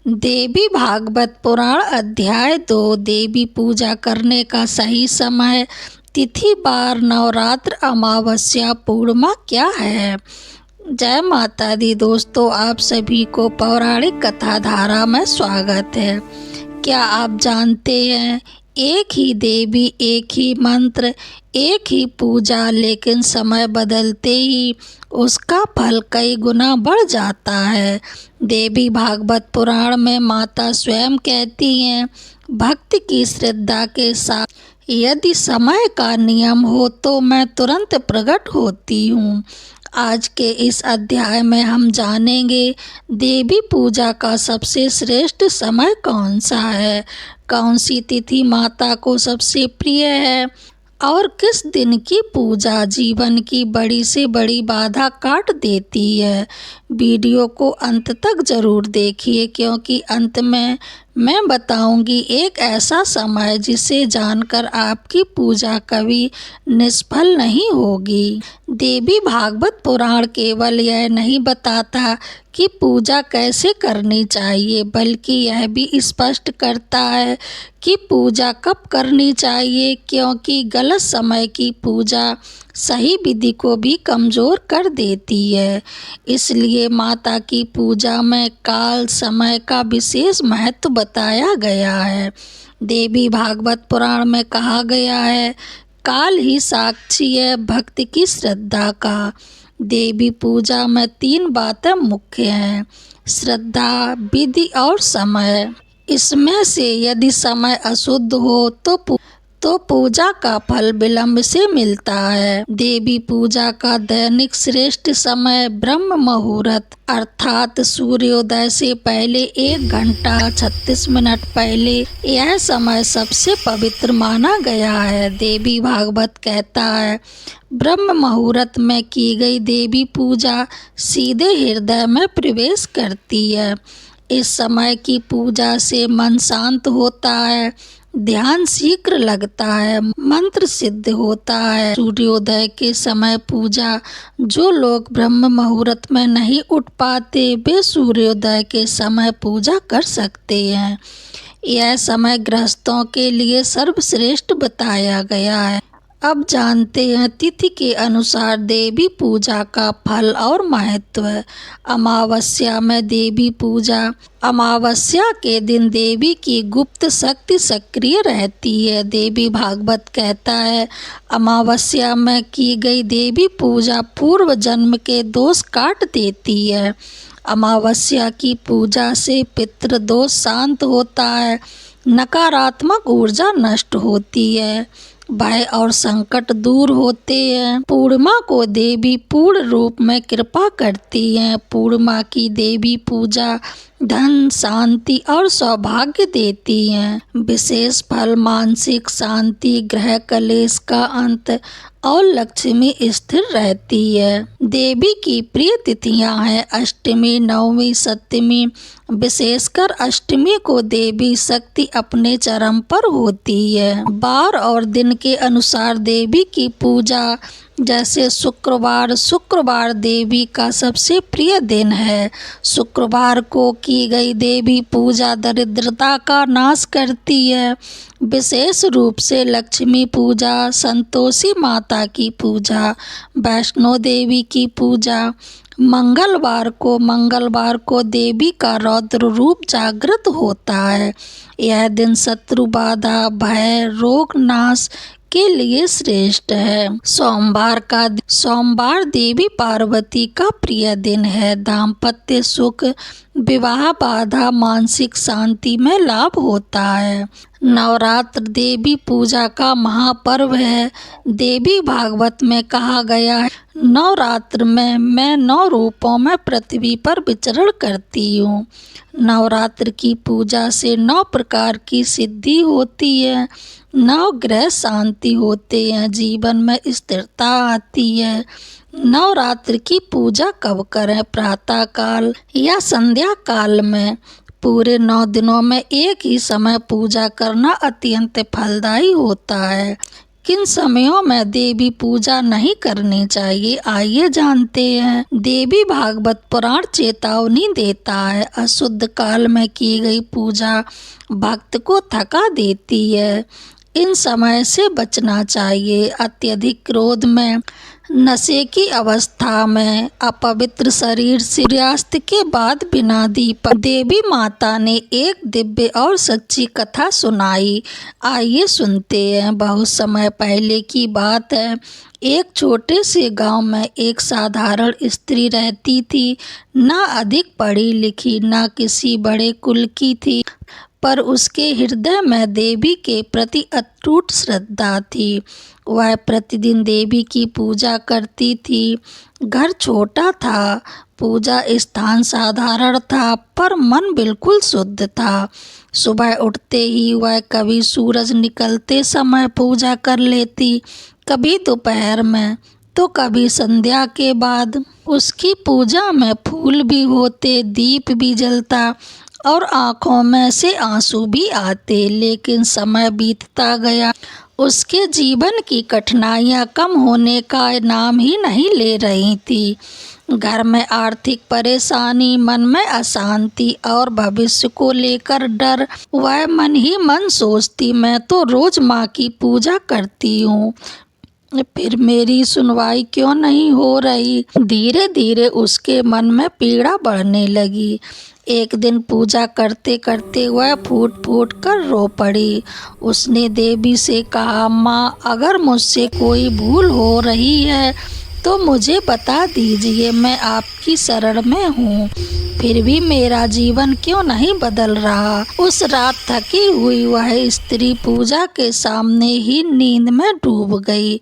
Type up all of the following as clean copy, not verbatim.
देवी भागवत पुराण अध्याय 2 देवी पूजा करने का सही समय, तिथि, वार, नवरात्र, अमावस्या, पूर्णिमा क्या है। जय माता दी दोस्तों, आप सभी को पौराणिक कथा धारा में स्वागत है। क्या आप जानते हैं, एक ही देवी, एक ही मंत्र, एक ही पूजा, लेकिन समय बदलते ही उसका फल कई गुना बढ़ जाता है। देवी भागवत पुराण में माता स्वयं कहती हैं, भक्ति की श्रद्धा के साथ यदि समय का नियम हो तो मैं तुरंत प्रकट होती हूँ। आज के इस अध्याय में हम जानेंगे देवी पूजा का सबसे श्रेष्ठ समय कौन सा है, कौन सी तिथि माता को सबसे प्रिय है और किस दिन की पूजा जीवन की बड़ी से बड़ी बाधा काट देती है। वीडियो को अंत तक जरूर देखिए, क्योंकि अंत में मैं बताऊंगी एक ऐसा समय जिसे जानकर आपकी पूजा कभी निष्फल नहीं होगी। देवी भागवत पुराण केवल यह नहीं बताता कि पूजा कैसे करनी चाहिए, बल्कि यह भी स्पष्ट करता है कि पूजा कब करनी चाहिए, क्योंकि गलत समय की पूजा सही विधि को भी कमज़ोर कर देती है। इसलिए माता की पूजा में काल समय का विशेष महत्व बताया गया है। देवी भागवत पुराण में कहा गया है, काल ही साक्षी है भक्ति की श्रद्धा का। देवी पूजा में 3 बातें मुख्य हैं, श्रद्धा, विधि और समय। इसमें से यदि समय अशुद्ध हो तो पूजा का फल विलंब से मिलता है। देवी पूजा का दैनिक श्रेष्ठ समय ब्रह्म मुहूर्त अर्थात सूर्योदय से पहले 1 घंटा 36 मिनट पहले, यह समय सबसे पवित्र माना गया है। देवी भागवत कहता है, ब्रह्म मुहूर्त में की गई देवी पूजा सीधे हृदय में प्रवेश करती है। इस समय की पूजा से मन शांत होता है, ध्यान शीघ्र लगता है, मंत्र सिद्ध होता है। सूर्योदय के समय पूजा, जो लोग ब्रह्म मुहूर्त में नहीं उठ पाते वे सूर्योदय के समय पूजा कर सकते हैं। यह समय गृहस्थों के लिए सर्वश्रेष्ठ बताया गया है। अब जानते हैं तिथि के अनुसार देवी पूजा का फल और महत्व। अमावस्या में देवी पूजा, अमावस्या के दिन देवी की गुप्त शक्ति सक्रिय रहती है। देवी भागवत कहता है, अमावस्या में की गई देवी पूजा पूर्व जन्म के दोष काट देती है। अमावस्या की पूजा से पितृदोष शांत होता है, नकारात्मक ऊर्जा नष्ट होती है, भय और संकट दूर होते हैं। पूर्णिमा को देवी पूर्ण रूप में कृपा करती हैं। पूर्णिमा की देवी पूजा धन, शांति और सौभाग्य देती हैं। विशेष फल मानसिक शांति, ग्रह कलेश का अंत और लक्ष्मी स्थिर रहती है। देवी की प्रिय तिथियां हैं अष्टमी, नवमी, सप्तमी। विशेषकर अष्टमी को देवी शक्ति अपने चरम पर होती है। वार और दिन के अनुसार देवी की पूजा, जैसे शुक्रवार देवी का सबसे प्रिय दिन है। शुक्रवार को की गई देवी पूजा दरिद्रता का नाश करती है। विशेष रूप से लक्ष्मी पूजा, संतोषी माता की पूजा, वैष्णो देवी की पूजा। मंगलवार को देवी का रौद्र रूप जागृत होता है। यह दिन शत्रु बाधा, भय, रोग नाश के लिए श्रेष्ठ है। सोमवार देवी पार्वती का प्रिय दिन है। दाम्पत्य सुख, विवाह बाधा, मानसिक शांति में लाभ होता है। नवरात्र देवी पूजा का महापर्व है। देवी भागवत में कहा गया है, नवरात्र में मैं 9 रूपों में पृथ्वी पर विचरण करती हूँ। नवरात्र की पूजा से 9 प्रकार की सिद्धि होती है, 9 ग्रह शांति होते हैं, जीवन में स्थिरता आती है। नवरात्र की पूजा कब करें, प्रातः काल या संध्या काल में। पूरे 9 दिनों में एक ही समय पूजा करना अत्यंत फलदायी होता है, किन समयों में देवी पूजा नहीं करनी चाहिए, आइए जानते हैं। देवी भागवत पुराण चेतावनी देता है, अशुद्ध काल में की गई पूजा भक्त को थका देती है। इन समय से बचना चाहिए। अत्यधिक क्रोध में, नशे की अवस्था में, अपवित्र शरीर, सूर्यास्त के बाद बिना दीप। देवी माता ने एक दिव्य और सच्ची कथा सुनाई, आइए सुनते हैं। बहुत समय पहले की बात है। एक छोटे से गांव में एक साधारण स्त्री रहती थी। ना अधिक पढ़ी लिखी, ना किसी बड़े कुल की थी, पर उसके हृदय में देवी के प्रति अटूट श्रद्धा थी। वह प्रतिदिन देवी की पूजा करती थी। घर छोटा था, पूजा स्थान साधारण था, पर मन बिल्कुल शुद्ध था। सुबह उठते ही वह कभी सूरज निकलते समय पूजा कर लेती, कभी दोपहर में, तो कभी संध्या के बाद। उसकी पूजा में फूल भी होते, दीप भी जलता और आंखों में से आंसू भी आते। लेकिन समय बीतता गया, उसके जीवन की कठिनाइयां कम होने का नाम ही नहीं ले रही थी। घर में आर्थिक परेशानी, मन में अशांति और भविष्य को लेकर डर। वह मन ही मन सोचती, मैं तो रोज माँ की पूजा करती हूँ, फिर मेरी सुनवाई क्यों नहीं हो रही। धीरे धीरे उसके मन में पीड़ा बढ़ने लगी। एक दिन पूजा करते करते वह फूट फूट कर रो पड़ी। उसने देवी से कहा, माँ, अगर मुझसे कोई भूल हो रही है तो मुझे बता दीजिए, मैं आपकी शरण में हूँ। फिर भी मेरा जीवन क्यों नहीं बदल रहा। उस रात थकी हुई वह स्त्री पूजा के सामने ही नींद में डूब गई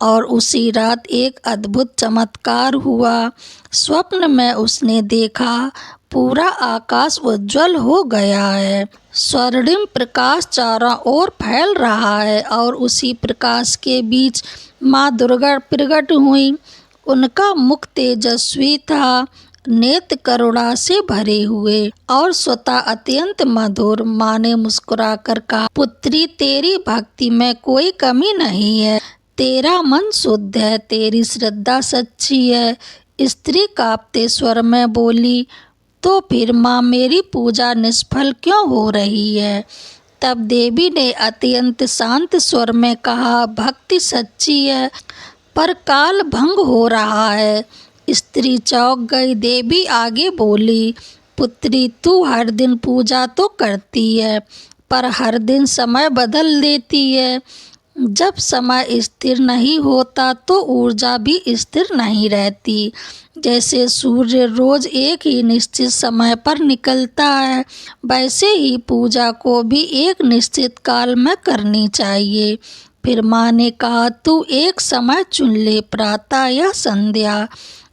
और उसी रात एक अद्भुत चमत्कार हुआ। स्वप्न में उसने देखा, पूरा आकाश उज्जवल हो गया है, स्वर्णिम प्रकाश चारों ओर फैल रहा है और उसी प्रकाश के बीच माँ दुर्गा प्रकट हुई। उनका मुख तेजस्वी था, नेत्र करुणा से भरे हुए और स्वतः अत्यंत मधुर। माँ ने मुस्कुराकर कहा, पुत्री, तेरी भक्ति में कोई कमी नहीं है, तेरा मन शुद्ध है, तेरी श्रद्धा सच्ची है। स्त्री कांपते स्वर में बोली, तो फिर माँ, मेरी पूजा निष्फल क्यों हो रही है। तब देवी ने अत्यंत शांत स्वर में कहा, भक्ति सच्ची है, पर काल भंग हो रहा है। स्त्री चौंक गई। देवी आगे बोली, पुत्री, तू हर दिन पूजा तो करती है, पर हर दिन समय बदल देती है। जब समय स्थिर नहीं होता तो ऊर्जा भी स्थिर नहीं रहती। जैसे सूर्य रोज एक ही निश्चित समय पर निकलता है, वैसे ही पूजा को भी एक निश्चित काल में करनी चाहिए। फिर माँ ने कहा, तू एक समय चुन ले, प्रातः या संध्या,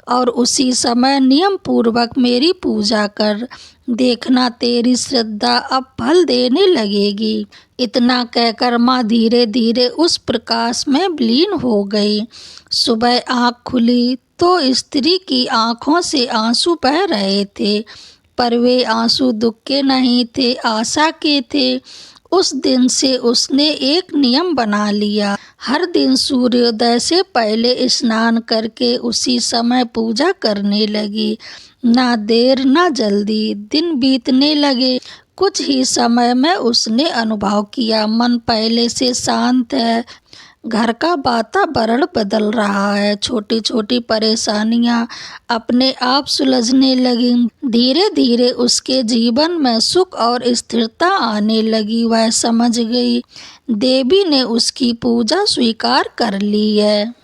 और उसी समय नियम पूर्वक मेरी पूजा कर। देखना, तेरी श्रद्धा अब फल देने लगेगी। इतना कहकर माँ धीरे धीरे उस प्रकाश में विलीन हो गई। सुबह आँख खुली तो स्त्री की आँखों से आंसू बह रहे थे, पर वे आंसू दुख के नहीं थे, आशा के थे। उस दिन से उसने एक नियम बना लिया, हर दिन सूर्योदय से पहले स्नान करके उसी समय पूजा करने लगी। ना देर ना जल्दी, दिन बीतने लगे। कुछ ही समय में उसने अनुभव किया, मन पहले से शांत है, घर का वातावरण बदल रहा है, छोटी छोटी परेशानियां अपने आप सुलझने लगी। धीरे धीरे उसके जीवन में सुख और स्थिरता आने लगी। वह समझ गई, देवी ने उसकी पूजा स्वीकार कर ली है।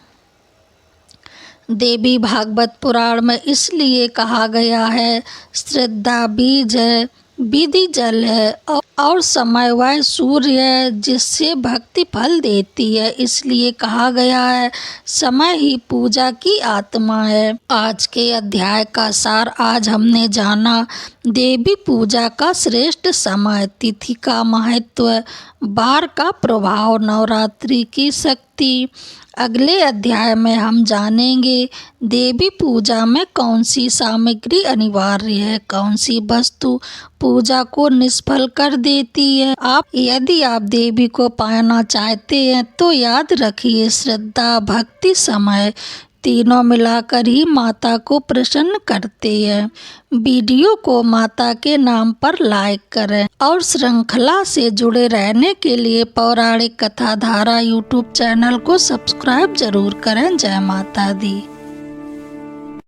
देवी भागवत पुराण में इसलिए कहा गया है, श्रद्धा बीज है, विधि जल है और समय वह सूर्य है जिससे भक्ति फल देती है। इसलिए कहा गया है, समय ही पूजा की आत्मा है। आज के अध्याय का सार आज हमने जाना, देवी पूजा का श्रेष्ठ समय, तिथि का महत्व, बार का प्रभाव, नवरात्रि की शक्ति। अगले अध्याय में हम जानेंगे देवी पूजा में कौन सी सामग्री अनिवार्य है, कौन सी वस्तु पूजा को निष्फल कर देती है। यदि आप देवी को पाना चाहते हैं तो याद रखिए, श्रद्धा, भक्ति, समय तीनों मिलाकर ही माता को प्रसन्न करते हैं। वीडियो को माता के नाम पर लाइक करें और श्रृंखला से जुड़े रहने के लिए पौराणिक कथा धारा यूट्यूब चैनल को सब्सक्राइब जरूर करें। जय माता दी।